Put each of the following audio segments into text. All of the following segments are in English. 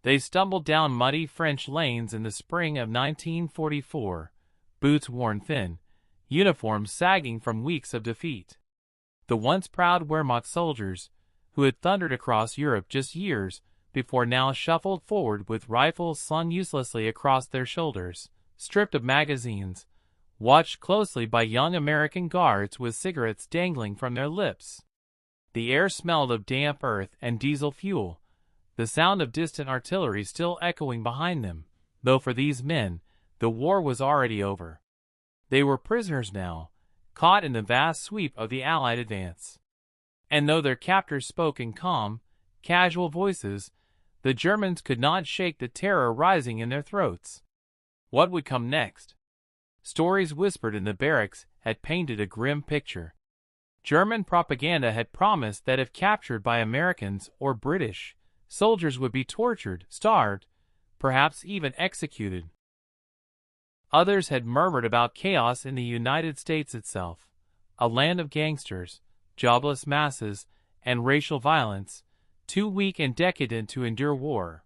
They stumbled down muddy French lanes in the spring of 1944, boots worn thin, uniforms sagging from weeks of defeat. The once proud Wehrmacht soldiers, who had thundered across Europe just years before, now shuffled forward with rifles slung uselessly across their shoulders, stripped of magazines, watched closely by young American guards with cigarettes dangling from their lips. The air smelled of damp earth and diesel fuel, the sound of distant artillery still echoing behind them, though for these men, the war was already over. They were prisoners now, caught in the vast sweep of the Allied advance. And though their captors spoke in calm, casual voices, the Germans could not shake the terror rising in their throats. What would come next? Stories whispered in the barracks had painted a grim picture. German propaganda had promised that if captured by Americans or British, soldiers would be tortured, starved, perhaps even executed. Others had murmured about chaos in the United States itself, a land of gangsters, jobless masses, and racial violence, too weak and decadent to endure war.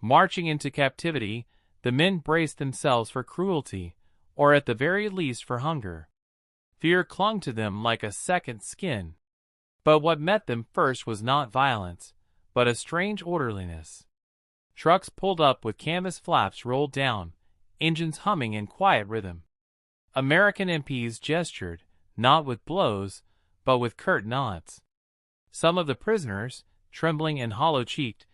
Marching into captivity, the men braced themselves for cruelty, or at the very least for hunger. Fear clung to them like a second skin. But what met them first was not violence, but a strange orderliness. Trucks pulled up with canvas flaps rolled down, engines humming in quiet rhythm. American MPs gestured, not with blows, but with curt nods. Some of the prisoners, trembling and hollow-cheeked,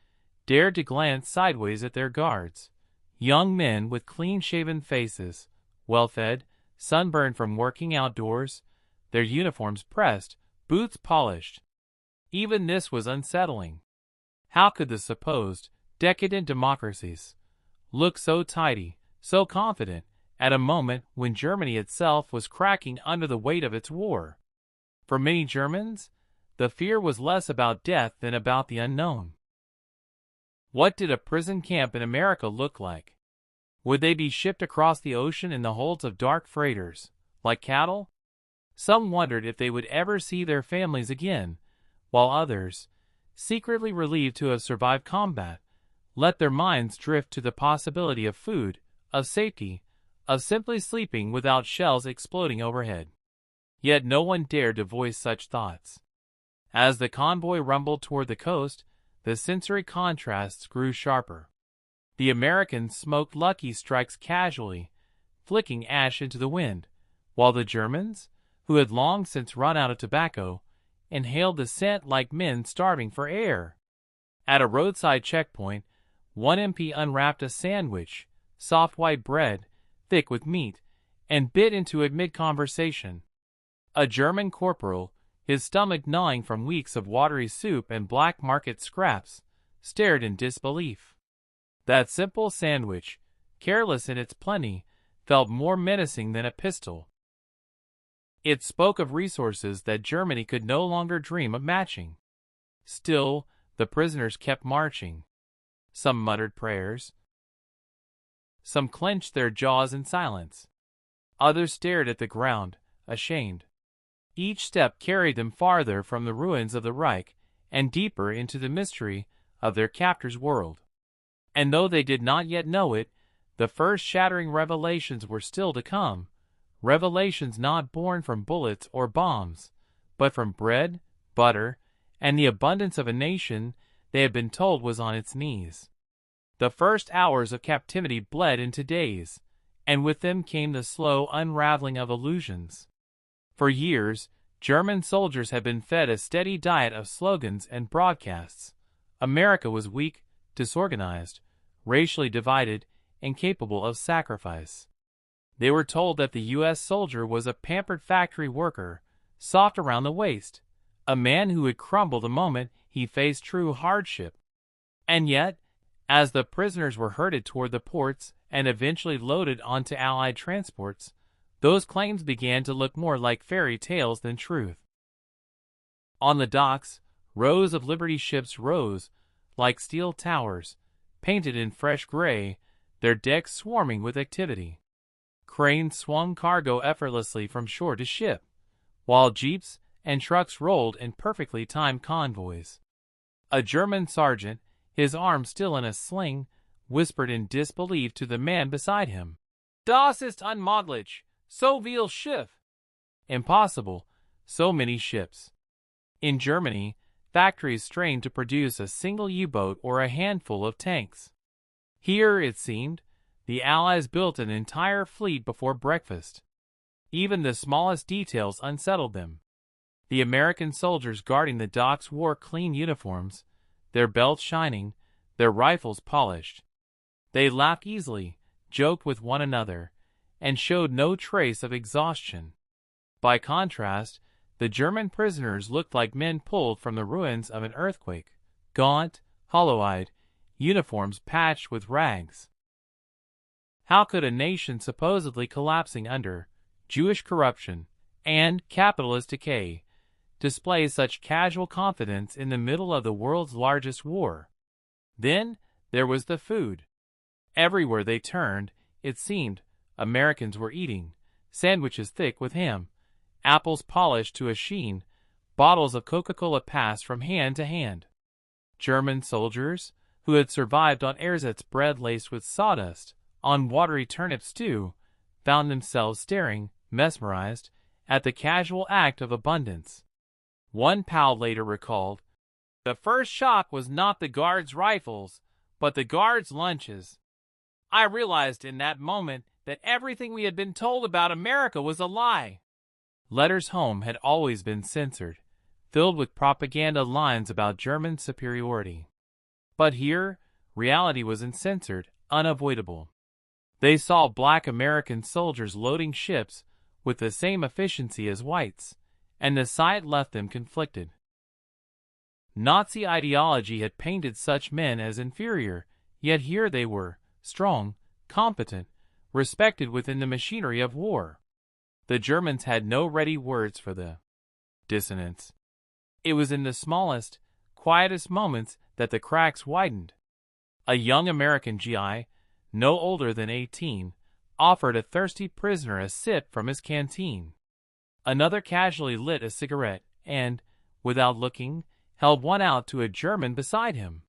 dared to glance sideways at their guards. Young men with clean-shaven faces, well-fed, sunburned from working outdoors, their uniforms pressed, boots polished. Even this was unsettling. How could the supposed decadent democracies look so tidy, so confident, at a moment when Germany itself was cracking under the weight of its war? For many Germans, the fear was less about death than about the unknown. What did a prison camp in America look like? Would they be shipped across the ocean in the holds of dark freighters, like cattle? Some wondered if they would ever see their families again, while others, secretly relieved to have survived combat, let their minds drift to the possibility of food, of safety, of simply sleeping without shells exploding overhead. Yet no one dared to voice such thoughts. As the convoy rumbled toward the coast, the sensory contrasts grew sharper. The Americans smoked Lucky Strikes casually, flicking ash into the wind, while the Germans, who had long since run out of tobacco, inhaled the scent like men starving for air. At a roadside checkpoint, one MP unwrapped a sandwich, soft white bread, thick with meat, and bit into it mid-conversation. A German corporal, his stomach gnawing from weeks of watery soup and black market scraps, stared in disbelief. That simple sandwich, careless in its plenty, felt more menacing than a pistol. It spoke of resources that Germany could no longer dream of matching. Still, the prisoners kept marching. Some muttered prayers. Some clenched their jaws in silence. Others stared at the ground, ashamed. Each step carried them farther from the ruins of the Reich and deeper into the mystery of their captor's world. And though they did not yet know it, the first shattering revelations were still to come. Revelations not born from bullets or bombs, but from bread, butter, and the abundance of a nation they had been told was on its knees. The first hours of captivity bled into days, and with them came the slow unraveling of illusions. For years, German soldiers had been fed a steady diet of slogans and broadcasts. America was weak, disorganized, racially divided, incapable of sacrifice. They were told that the U.S. soldier was a pampered factory worker, soft around the waist, a man who would crumble the moment he faced true hardship. And yet, as the prisoners were herded toward the ports and eventually loaded onto Allied transports, those claims began to look more like fairy tales than truth. On the docks, rows of Liberty ships rose, like steel towers, painted in fresh gray, their decks swarming with activity. Cranes swung cargo effortlessly from shore to ship, while jeeps and trucks rolled in perfectly timed convoys. A German sergeant, his arm still in a sling, whispered in disbelief to the man beside him. "Das ist unmöglich, so viel Schiff." Impossible, so many ships. In Germany, factories strained to produce a single U-boat or a handful of tanks. Here, it seemed, the Allies built an entire fleet before breakfast. Even the smallest details unsettled them. The American soldiers guarding the docks wore clean uniforms, their belts shining, their rifles polished. They laughed easily, joked with one another, and showed no trace of exhaustion. By contrast, the German prisoners looked like men pulled from the ruins of an earthquake, gaunt, hollow-eyed, uniforms patched with rags. How could a nation supposedly collapsing under Jewish corruption and capitalist decay display such casual confidence in the middle of the world's largest war? Then there was the food. Everywhere they turned, it seemed, Americans were eating sandwiches thick with ham, apples polished to a sheen, bottles of Coca-Cola passed from hand to hand. German soldiers, who had survived on ersatz bread laced with sawdust, on watery turnip stew, found themselves staring, mesmerized, at the casual act of abundance. One POW later recalled, "The first shock was not the guards' rifles, but the guards' lunches. I realized in that moment that everything we had been told about America was a lie." Letters home had always been censored, filled with propaganda lines about German superiority. But here, reality was uncensored, unavoidable. They saw black American soldiers loading ships with the same efficiency as whites, and the sight left them conflicted. Nazi ideology had painted such men as inferior, yet here they were, strong, competent, respected within the machinery of war. The Germans had no ready words for the dissonance. It was in the smallest, quietest moments that the cracks widened. A young American GI, no older than 18, offered a thirsty prisoner a sip from his canteen. Another casually lit a cigarette and, without looking, held one out to a German beside him.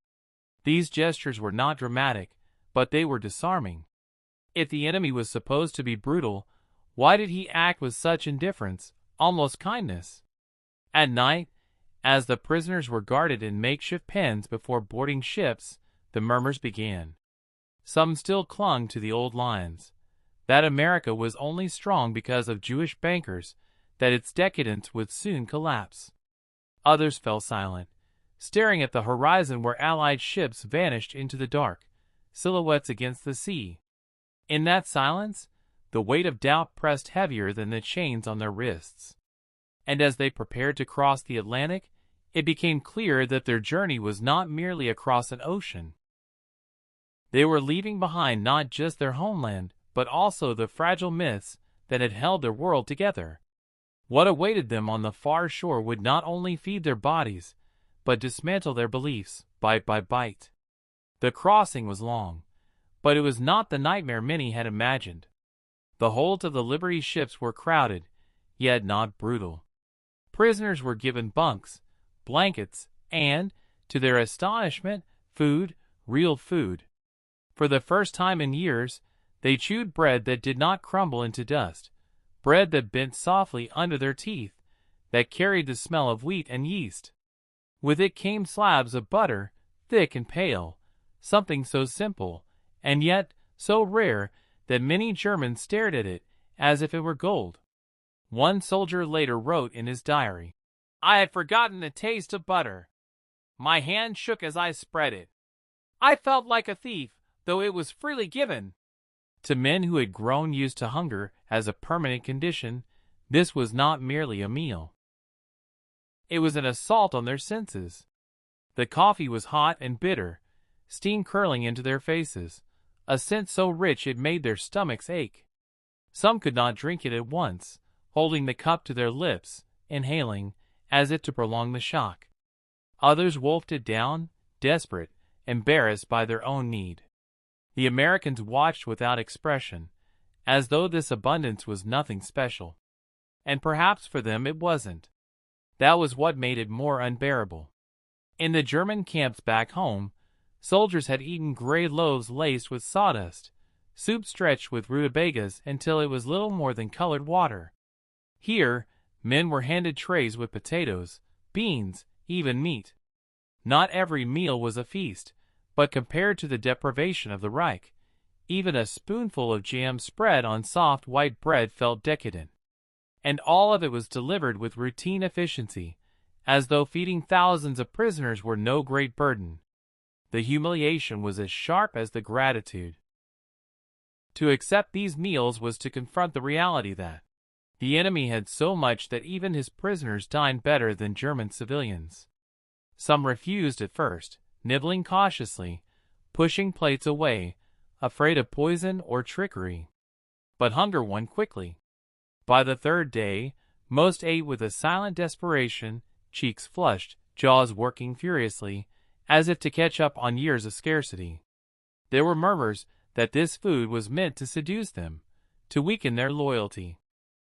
These gestures were not dramatic, but they were disarming. If the enemy was supposed to be brutal, why did he act with such indifference, almost kindness? At night, as the prisoners were guarded in makeshift pens before boarding ships, the murmurs began. Some still clung to the old lines, that America was only strong because of Jewish bankers, that its decadence would soon collapse. Others fell silent, staring at the horizon where Allied ships vanished into the dark, silhouettes against the sea. In that silence, the weight of doubt pressed heavier than the chains on their wrists. And as they prepared to cross the Atlantic, it became clear that their journey was not merely across an ocean. They were leaving behind not just their homeland, but also the fragile myths that had held their world together. What awaited them on the far shore would not only feed their bodies, but dismantle their beliefs, bite by bite. The crossing was long, but it was not the nightmare many had imagined. The holds of the Liberty ships were crowded, yet not brutal. Prisoners were given bunks, blankets, and, to their astonishment, food, real food. For the first time in years, they chewed bread that did not crumble into dust, bread that bent softly under their teeth, that carried the smell of wheat and yeast. With it came slabs of butter, thick and pale, something so simple, and yet so rare that many Germans stared at it as if it were gold. One soldier later wrote in his diary, "I had forgotten the taste of butter. My hand shook as I spread it. I felt like a thief, though it was freely given." To men who had grown used to hunger as a permanent condition, this was not merely a meal. It was an assault on their senses. The coffee was hot and bitter, steam curling into their faces, a scent so rich it made their stomachs ache. Some could not drink it at once, holding the cup to their lips, inhaling, as if to prolong the shock. Others wolfed it down, desperate, embarrassed by their own need. The Americans watched without expression, as though this abundance was nothing special. And perhaps for them it wasn't. That was what made it more unbearable. In the German camps back home, Soldiers had eaten gray loaves laced with sawdust, soup stretched with rutabagas until it was little more than colored water. Here, men were handed trays with potatoes, beans, even meat. Not every meal was a feast, but compared to the deprivation of the Reich, even a spoonful of jam spread on soft white bread felt decadent. And all of it was delivered with routine efficiency, as though feeding thousands of prisoners were no great burden. The humiliation was as sharp as the gratitude. To accept these meals was to confront the reality that the enemy had so much that even his prisoners dined better than German civilians. Some refused at first, nibbling cautiously, pushing plates away, afraid of poison or trickery. But hunger won quickly. By the third day, most ate with a silent desperation, cheeks flushed, jaws working furiously, as if to catch up on years of scarcity. There were murmurs that this food was meant to seduce them, to weaken their loyalty.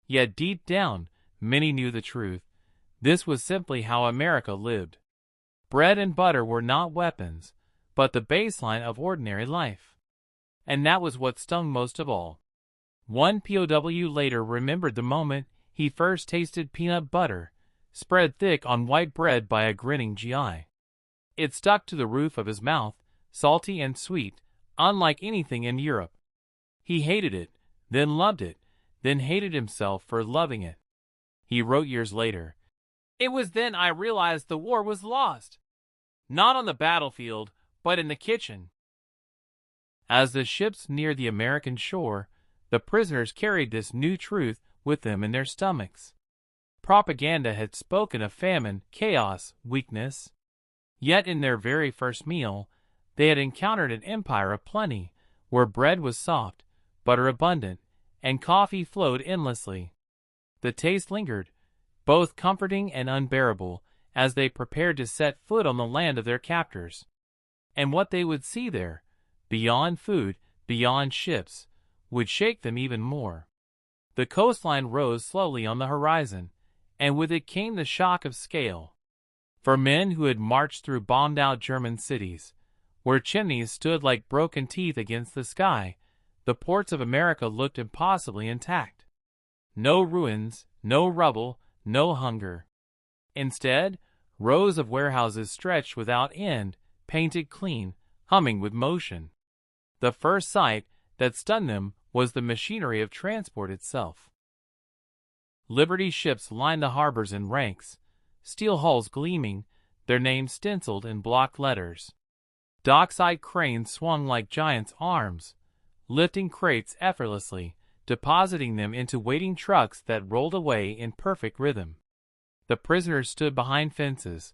Yet deep down, many knew the truth. This was simply how America lived. Bread and butter were not weapons, but the baseline of ordinary life. And that was what stung most of all. One POW later remembered the moment he first tasted peanut butter, spread thick on white bread by a grinning GI. It stuck to the roof of his mouth, salty and sweet, unlike anything in Europe. He hated it, then loved it, then hated himself for loving it. He wrote years later, "It was then I realized the war was lost. Not on the battlefield, but in the kitchen." As the ships neared the American shore, the prisoners carried this new truth with them in their stomachs. Propaganda had spoken of famine, chaos, weakness. Yet in their very first meal, they had encountered an empire of plenty, where bread was soft, butter abundant, and coffee flowed endlessly. The taste lingered, both comforting and unbearable, as they prepared to set foot on the land of their captors. And what they would see there, beyond food, beyond ships, would shake them even more. The coastline rose slowly on the horizon, and with it came the shock of scale. For men who had marched through bombed-out German cities, where chimneys stood like broken teeth against the sky, the ports of America looked impossibly intact. No ruins, no rubble, no hunger. Instead, rows of warehouses stretched without end, painted clean, humming with motion. The first sight that stunned them was the machinery of transport itself. Liberty ships lined the harbors in ranks, steel hulls gleaming, their names stenciled in block letters. Dockside cranes swung like giants' arms, lifting crates effortlessly, depositing them into waiting trucks that rolled away in perfect rhythm. The prisoners stood behind fences,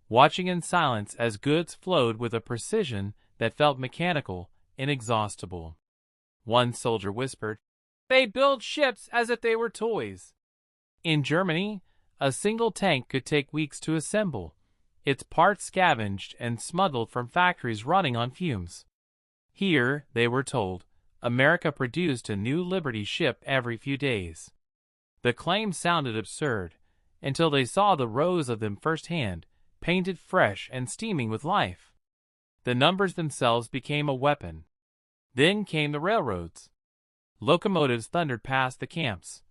watching in silence as goods flowed with a precision that felt mechanical, inexhaustible. One soldier whispered, "They build ships as if they were toys." In Germany, a single tank could take weeks to assemble, its parts scavenged and smuggled from factories running on fumes. Here, they were told, America produced a new Liberty ship every few days. The claim sounded absurd, until they saw the rows of them firsthand, painted fresh and steaming with life. The numbers themselves became a weapon. Then came the railroads. Locomotives thundered past the camps,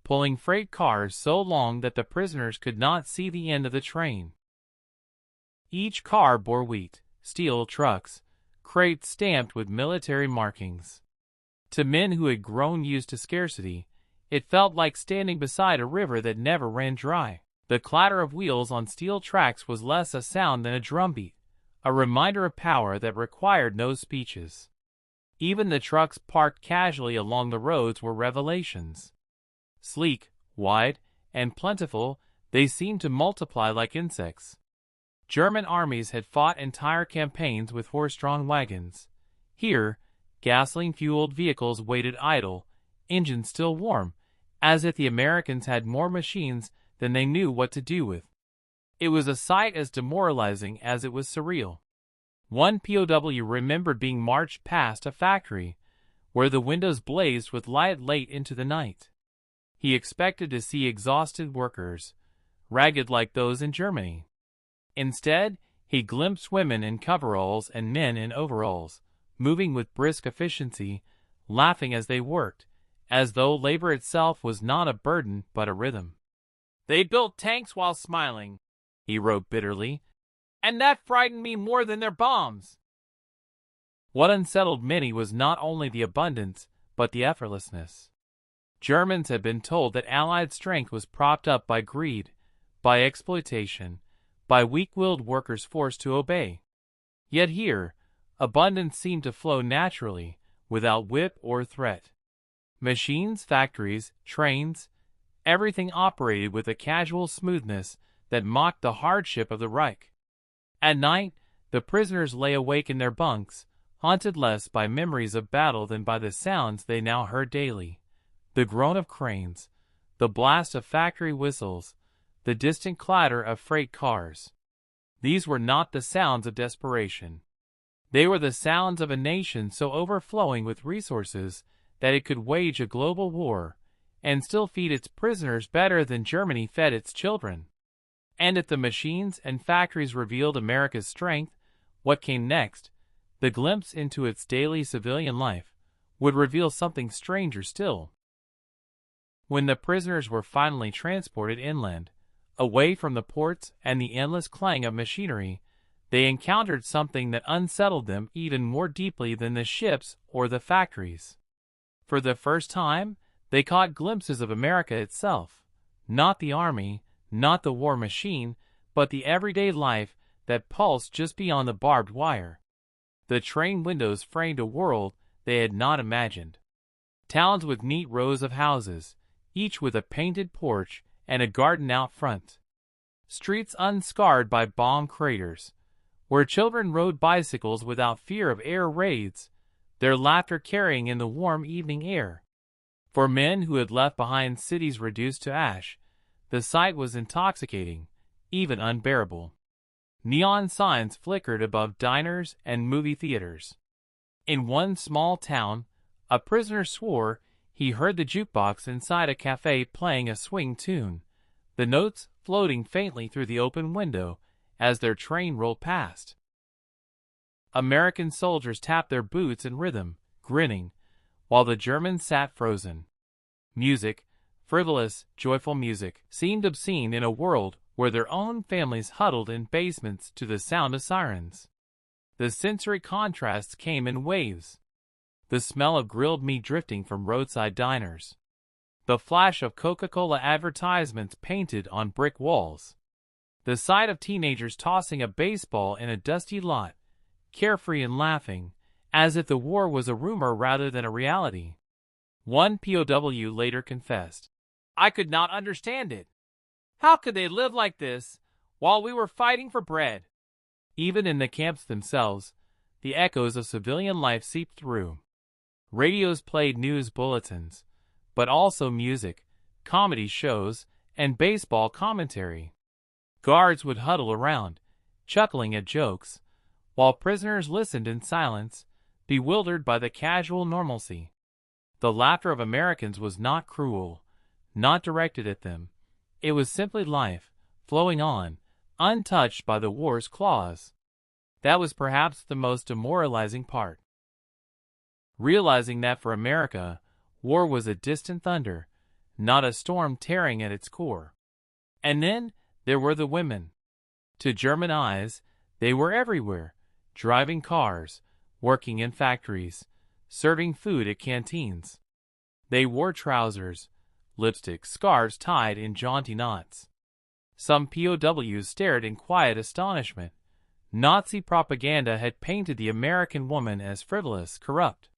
pulling freight cars so long that the prisoners could not see the end of the train. Each car bore wheat, steel trucks, crates stamped with military markings. To men who had grown used to scarcity, it felt like standing beside a river that never ran dry. The clatter of wheels on steel tracks was less a sound than a drumbeat, a reminder of power that required no speeches. Even the trucks parked casually along the roads were revelations. Sleek, wide, and plentiful, they seemed to multiply like insects. German armies had fought entire campaigns with horse-drawn wagons. Here, gasoline-fueled vehicles waited idle, engines still warm, as if the Americans had more machines than they knew what to do with. It was a sight as demoralizing as it was surreal. One POW remembered being marched past a factory, where the windows blazed with light late into the night. He expected to see exhausted workers, ragged like those in Germany. Instead, He glimpsed women in coveralls and men in overalls, moving with brisk efficiency, laughing as they worked, as though labor itself was not a burden but a rhythm. "They built tanks while smiling," he wrote bitterly, "and that frightened me more than their bombs." What unsettled many was not only the abundance, but the effortlessness. Germans had been told that Allied strength was propped up by greed, by exploitation, by weak-willed workers forced to obey. Yet here, abundance seemed to flow naturally, without whip or threat. Machines, factories, trains, everything operated with a casual smoothness that mocked the hardship of the Reich. At night, the prisoners lay awake in their bunks, haunted less by memories of battle than by the sounds they now heard daily: the groan of cranes, the blast of factory whistles, the distant clatter of freight cars. These were not the sounds of desperation. They were the sounds of a nation so overflowing with resources that it could wage a global war and still feed its prisoners better than Germany fed its children. And if the machines and factories revealed America's strength, what came next, the glimpse into its daily civilian life, would reveal something stranger still. When the prisoners were finally transported inland, away from the ports and the endless clang of machinery, they encountered something that unsettled them even more deeply than the ships or the factories. For the first time, they caught glimpses of America itself, not the army, not the war machine, but the everyday life that pulsed just beyond the barbed wire. The train windows framed a world they had not imagined. Towns with neat rows of houses, each with a painted porch and a garden out front. Streets unscarred by bomb craters, where children rode bicycles without fear of air raids, their laughter carrying in the warm evening air. For men who had left behind cities reduced to ash, the sight was intoxicating, even unbearable. Neon signs flickered above diners and movie theaters. In one small town, a prisoner swore he heard the jukebox inside a cafe playing a swing tune, the notes floating faintly through the open window as their train rolled past. American soldiers tapped their boots in rhythm, grinning, while the Germans sat frozen. Music, frivolous, joyful music, seemed obscene in a world where their own families huddled in basements to the sound of sirens. The sensory contrasts came in waves. The smell of grilled meat drifting from roadside diners. The flash of Coca-Cola advertisements painted on brick walls. The sight of teenagers tossing a baseball in a dusty lot, carefree and laughing, as if the war was a rumor rather than a reality. One POW later confessed, "I could not understand it. How could they live like this while we were fighting for bread?" Even in the camps themselves, the echoes of civilian life seeped through. Radios played news bulletins, but also music, comedy shows, and baseball commentary. Guards would huddle around, chuckling at jokes, while prisoners listened in silence, bewildered by the casual normalcy. The laughter of Americans was not cruel, not directed at them. It was simply life, flowing on, untouched by the war's claws. That was perhaps the most demoralizing part. Realizing that for America, war was a distant thunder, not a storm tearing at its core. And then there were the women. To German eyes, they were everywhere, driving cars, working in factories, serving food at canteens. They wore trousers, lipstick, scarves tied in jaunty knots. Some POWs stared in quiet astonishment. Nazi propaganda had painted the American woman as frivolous, corrupt.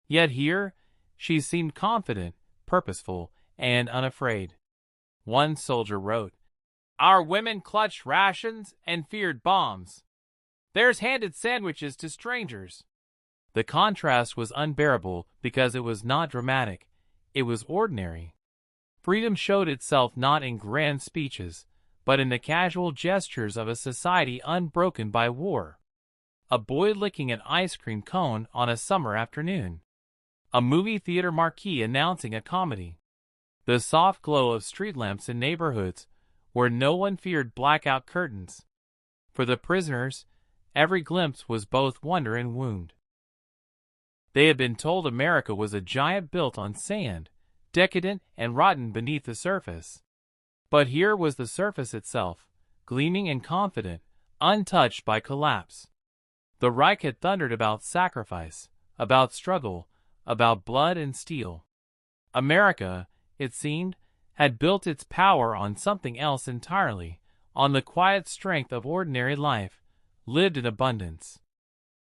Yet here, she seemed confident, purposeful, and unafraid. One soldier wrote, "Our women clutched rations and feared bombs. Theirs handed sandwiches to strangers." The contrast was unbearable because it was not dramatic, it was ordinary. Freedom showed itself not in grand speeches, but in the casual gestures of a society unbroken by war. A boy licking an ice cream cone on a summer afternoon. A movie theater marquee announcing a comedy. The soft glow of street lamps in neighborhoods where no one feared blackout curtains. For the prisoners, every glimpse was both wonder and wound. They had been told America was a giant built on sand, decadent and rotten beneath the surface. But here was the surface itself, gleaming and confident, untouched by collapse. The Reich had thundered about sacrifice, about struggle, about blood and steel. America, it seemed, had built its power on something else entirely, on the quiet strength of ordinary life, lived in abundance.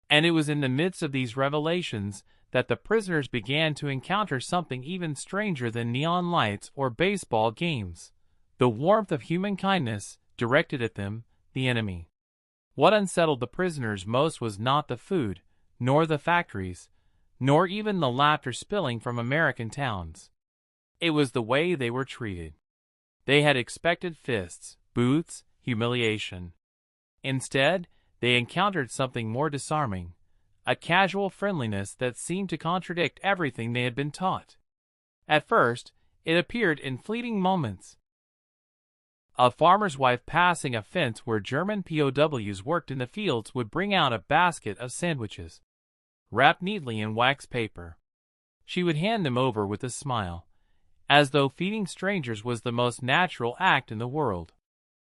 And it was in the midst of these revelations that the prisoners began to encounter something even stranger than neon lights or baseball games. The warmth of human kindness directed at them, the enemy. What unsettled the prisoners most was not the food, nor the factories, nor even the laughter spilling from American towns. It was the way they were treated. They had expected fists, booths, humiliation. Instead, they encountered something more disarming, a casual friendliness that seemed to contradict everything they had been taught. At first, it appeared in fleeting moments. A farmer's wife passing a fence where German POWs worked in the fields would bring out a basket of sandwiches, wrapped neatly in wax paper. She would hand them over with a smile, as though feeding strangers was the most natural act in the world.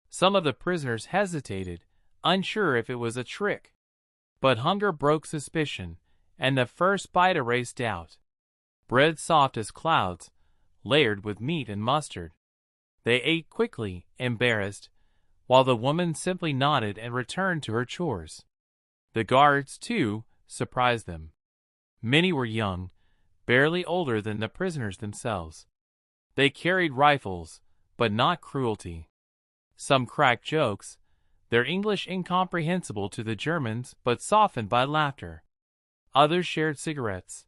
Some of the prisoners hesitated, unsure if it was a trick. But hunger broke suspicion, and the first bite erased doubt. Bread soft as clouds, layered with meat and mustard. They ate quickly, embarrassed, while the woman simply nodded and returned to her chores. The guards, too, surprised them. Many were young, barely older than the prisoners themselves. They carried rifles, but not cruelty. Some cracked jokes, their English incomprehensible to the Germans but softened by laughter. Others shared cigarettes,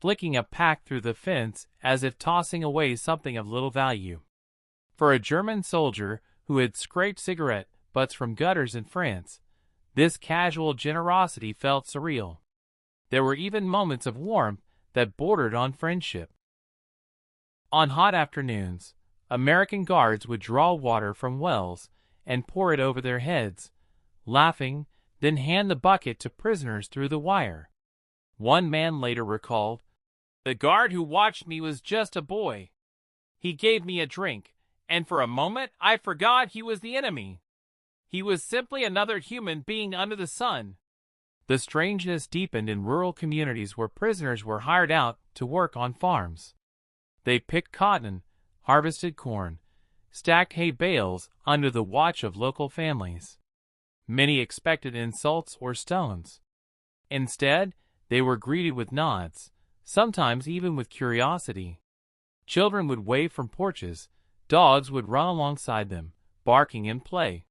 flicking a pack through the fence as if tossing away something of little value. For a German soldier who had scraped cigarette butts from gutters in France, this casual generosity felt surreal. There were even moments of warmth that bordered on friendship. On hot afternoons, American guards would draw water from wells and pour it over their heads, laughing, then hand the bucket to prisoners through the wire. One man later recalled, "The guard who watched me was just a boy. He gave me a drink, and for a moment I forgot he was the enemy. He was simply another human being under the sun." The strangeness deepened in rural communities where prisoners were hired out to work on farms. They picked cotton, harvested corn, stacked hay bales under the watch of local families. Many expected insults or stones. Instead, they were greeted with nods, sometimes even with curiosity. Children would wave from porches, dogs would run alongside them, barking in play.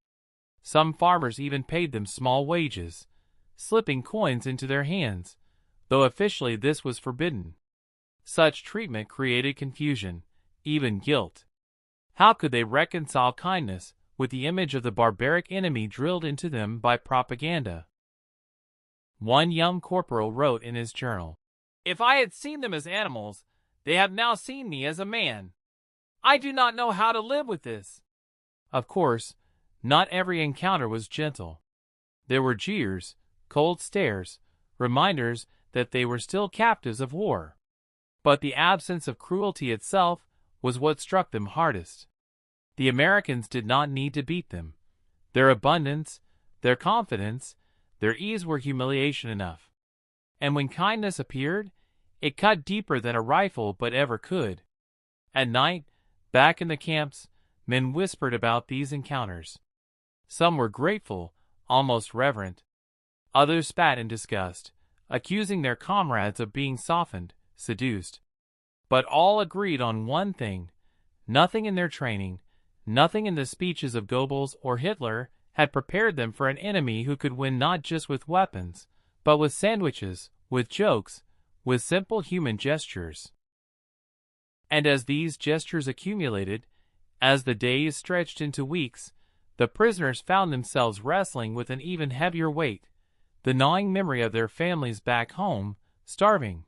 Some farmers even paid them small wages, slipping coins into their hands, though officially this was forbidden. Such treatment created confusion, even guilt. How could they reconcile kindness with the image of the barbaric enemy drilled into them by propaganda? One young corporal wrote in his journal, "If I had seen them as animals, they have now seen me as a man. I do not know how to live with this." Of course, not every encounter was gentle. There were jeers, cold stares, reminders that they were still captives of war. But the absence of cruelty itself was what struck them hardest. The Americans did not need to beat them. Their abundance, their confidence, their ease were humiliation enough. And when kindness appeared, it cut deeper than a rifle but ever could. At night, back in the camps, men whispered about these encounters. Some were grateful, almost reverent. Others spat in disgust, accusing their comrades of being softened, seduced. But all agreed on one thing: nothing in their training, nothing in the speeches of Goebbels or Hitler had prepared them for an enemy who could win not just with weapons, but with sandwiches, with jokes, with simple human gestures. And as these gestures accumulated, as the days stretched into weeks, the prisoners found themselves wrestling with an even heavier weight, the gnawing memory of their families back home, starving,